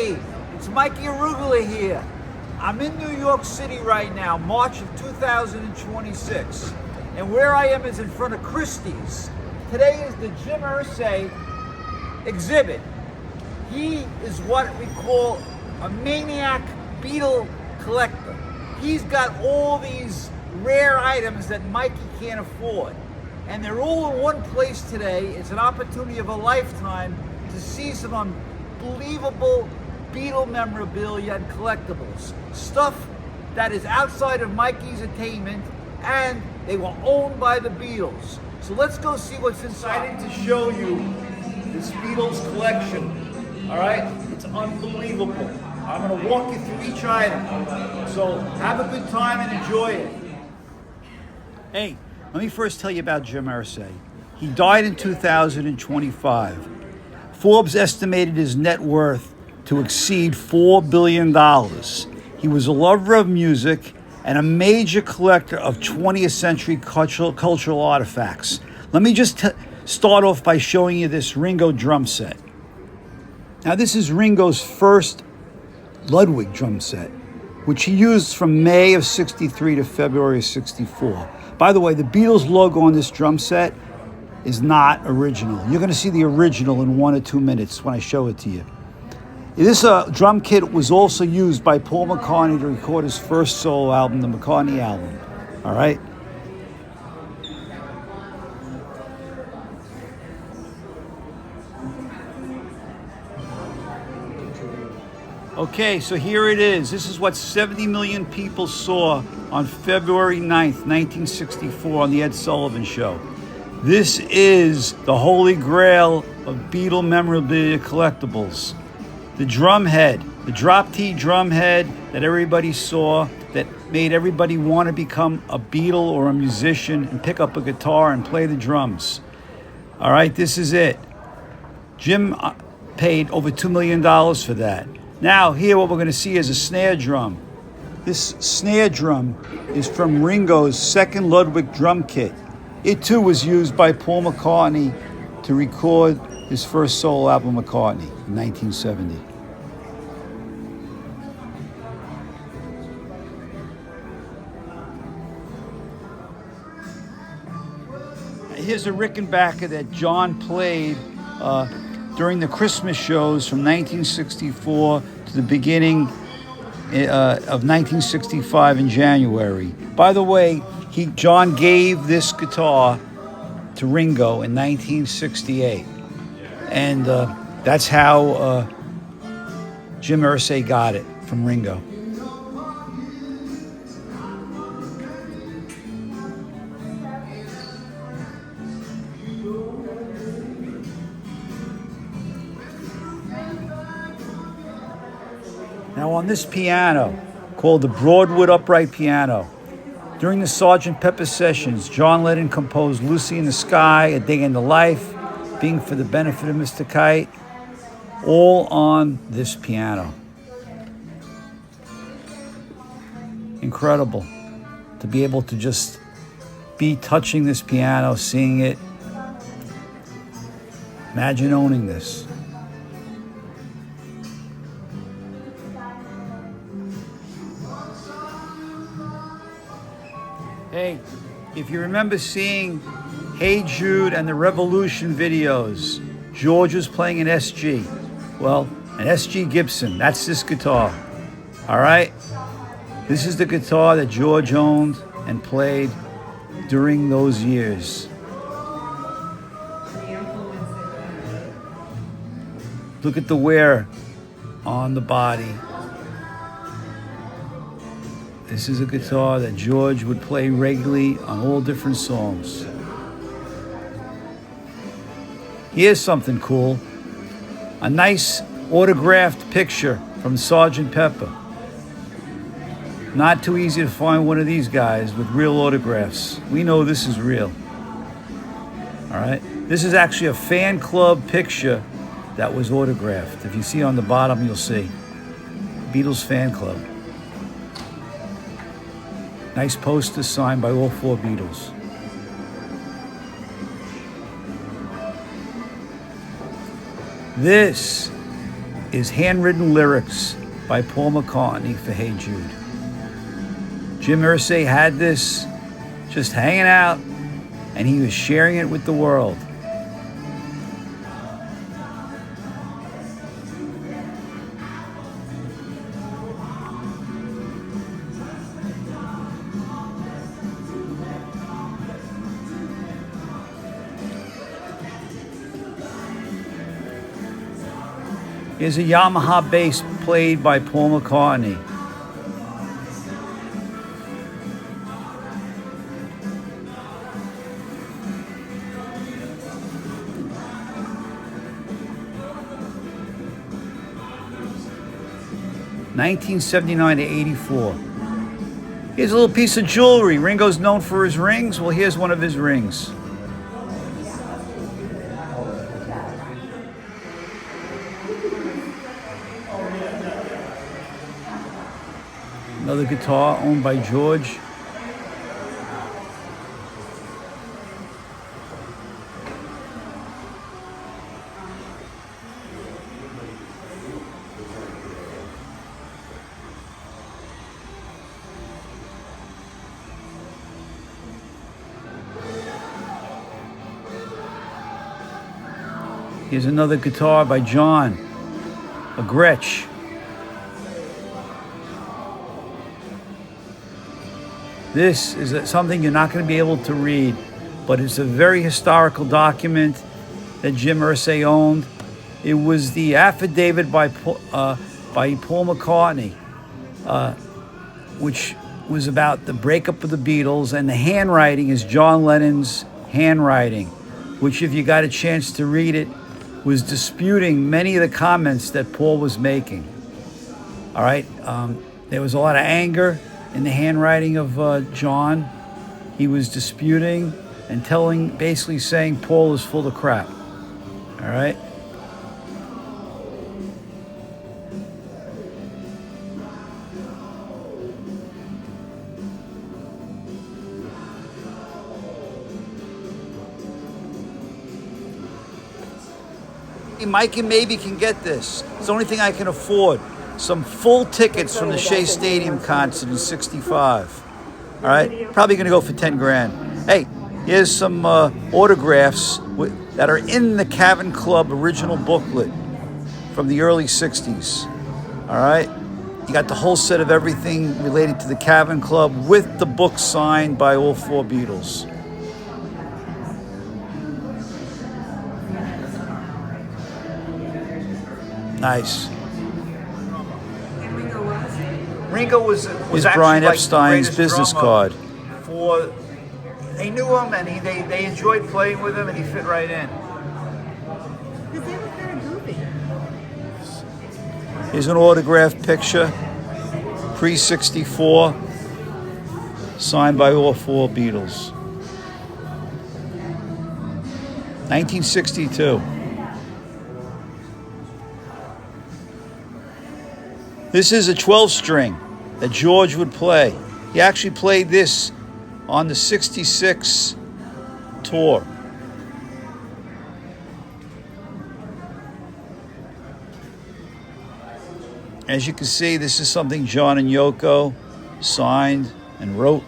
Hey, it's Mikey Arugula here. I'm in New York City right now, March of 2026. And where I am is in front of Christie's. Today is the Jim Irsay exhibit. He is what we call a maniac Beatle collector. He's got all these rare items that Mikey can't afford. And they're all in one place today. It's an opportunity of a lifetime to see some unbelievable Beatle memorabilia and collectibles. Stuff that is outside of Mikey's attainment, and they were owned by the Beatles. So let's go see what's inside to show you this Beatles collection. All right, it's unbelievable. I'm gonna walk you through each item. So have a good time and enjoy it. Hey, let me first tell you about Jim Irsay. He died in 2025. Forbes estimated his net worth to exceed $4 billion. He was a lover of music and a major collector of 20th century cultural artifacts. Let me just start off by showing you this Ringo drum set. Now, this is Ringo's first Ludwig drum set, which he used from May of '63 to February of '64. By the way, the Beatles logo on this drum set is not original. You're going to see the original in 1 or 2 minutes when I show it to you. This drum kit was also used by Paul McCartney to record his first solo album, the McCartney album. All right? Okay, so here it is. This is what 70 million people saw on February 9th, 1964 on the Ed Sullivan Show. This is the holy grail of Beatle memorabilia collectibles. The drum head, the drop T drum head that everybody saw, that made everybody want to become a Beatle or a musician and pick up a guitar and play the drums. All right, this is it. Jim paid over $2 million for that. Now, here what we're going to see is a snare drum. This snare drum is from Ringo's second Ludwig drum kit. It too was used by Paul McCartney to record his first solo album, McCartney, in 1970. Here's a Rickenbacker that John played during the Christmas shows from 1964 to the beginning of 1965 in January. By the way, John gave this guitar to Ringo in 1968. And that's how Jim Irsay got it from Ringo. Now on this piano, called the Broadwood Upright Piano, during the Sgt. Pepper sessions, John Lennon composed Lucy in the Sky, A Day in the Life, Being for the Benefit of Mr. Kite, all on this piano. Incredible to be able to just be touching this piano, seeing it. Imagine owning this. Hey, if you remember seeing Hey Jude and the Revolution videos, George was playing an SG. Well, an SG Gibson, that's this guitar. All right? This is the guitar that George owned and played during those years. Look at the wear on the body. This is a guitar that George would play regularly on all different songs. Here's something cool. A nice autographed picture from Sgt. Pepper. Not too easy to find one of these guys with real autographs. We know this is real. All right? This is actually a fan club picture that was autographed. If you see on the bottom, you'll see Beatles fan club. Nice poster signed by all 4 Beatles. This is handwritten lyrics by Paul McCartney for Hey Jude. Jim Irsay had this just hanging out, and he was sharing it with the world. Here's a Yamaha bass played by Paul McCartney. (1979 to 84). Here's a little piece of jewelry. Ringo's known for his rings. Well, here's one of his rings. Another guitar owned by George. Here's another guitar by John, a Gretsch. This is something you're not going to be able to read, but it's a very historical document that Jim Irsay owned. It was the affidavit by Paul McCartney, which was about the breakup of the Beatles, and the handwriting is John Lennon's handwriting, which, if you got a chance to read it, was disputing many of the comments that Paul was making. All right, there was a lot of anger in the handwriting of John. He was disputing and basically saying Paul is full of crap. All right. Mikey maybe can get this. It's the only thing I can afford. Some full tickets from the Shea Stadium concert in '65. All right, probably going to go for 10 grand. Hey, here's some autographs that are in the Cavern Club original booklet from the early '60s. All right, you got the whole set of everything related to the Cavern Club with the book signed by all 4 Beatles. Nice. Ringo was actually Brian Epstein's business card. They knew him, and they enjoyed playing with him, and he fit right in. Because they were kind of goofy. Here's an autographed picture, pre-'64, signed by all 4 Beatles. 1962. This is a 12-string that George would play. He actually played this on the '66 tour. As you can see, this is something John and Yoko signed and wrote.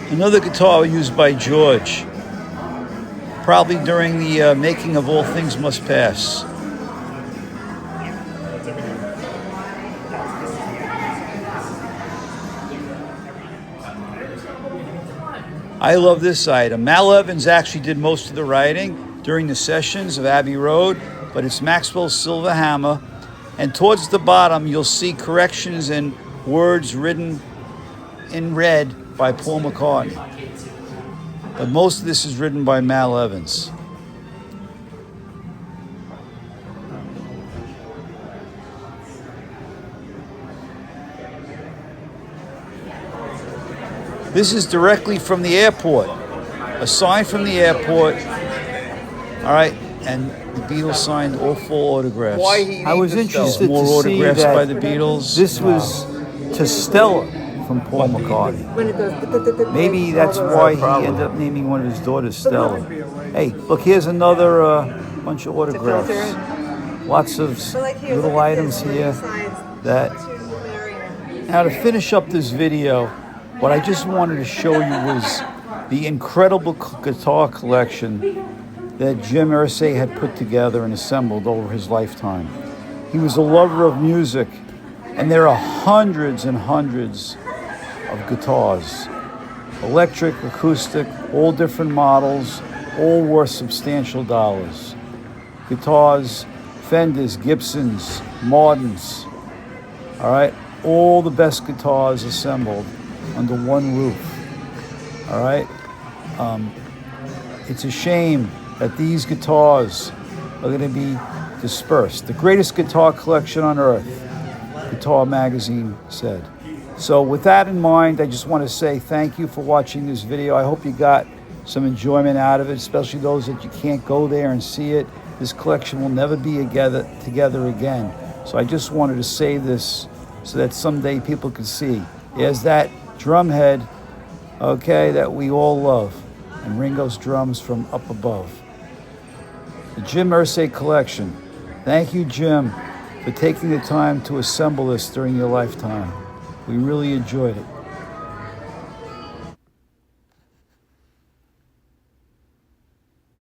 Another guitar used by George, probably during the making of All Things Must Pass. I love this item. Mal Evans actually did most of the writing during the sessions of Abbey Road, but it's Maxwell's Silver Hammer. And towards the bottom, you'll see corrections and words written in red by Paul McCartney. But most of this is written by Mal Evans. This is directly from the airport. A sign from the airport. All right, and the Beatles signed all 4 autographs. I was interested more to see autographs that by the Beatles. this was to Stella from Paul McCartney. When it goes. Maybe that's why he ended up naming one of his daughters Stella. Hey, look, here's another bunch of autographs. Lots of But like here, little look at items this, where he here signs that... to Marion. Now, to finish up this video, what I just wanted to show you was the incredible guitar collection that Jim Irsay had put together and assembled over his lifetime. He was a lover of music, and there are hundreds and hundreds of guitars. Electric, acoustic, all different models, all worth substantial dollars. Guitars, Fenders, Gibsons, Martins, all right? All the best guitars assembled under one roof, all right? It's a shame that these guitars are going to be dispersed. The greatest guitar collection on earth, Guitar Magazine said. So with that in mind, I just want to say thank you for watching this video. I hope you got some enjoyment out of it, especially those that you can't go there and see it. This collection will never be together again. So I just wanted to say this so that someday people can see. There's that drum head, okay, that we all love, and Ringo's drums from up above. The Jim Irsay collection. Thank you, Jim, for taking the time to assemble this during your lifetime. We really enjoyed it.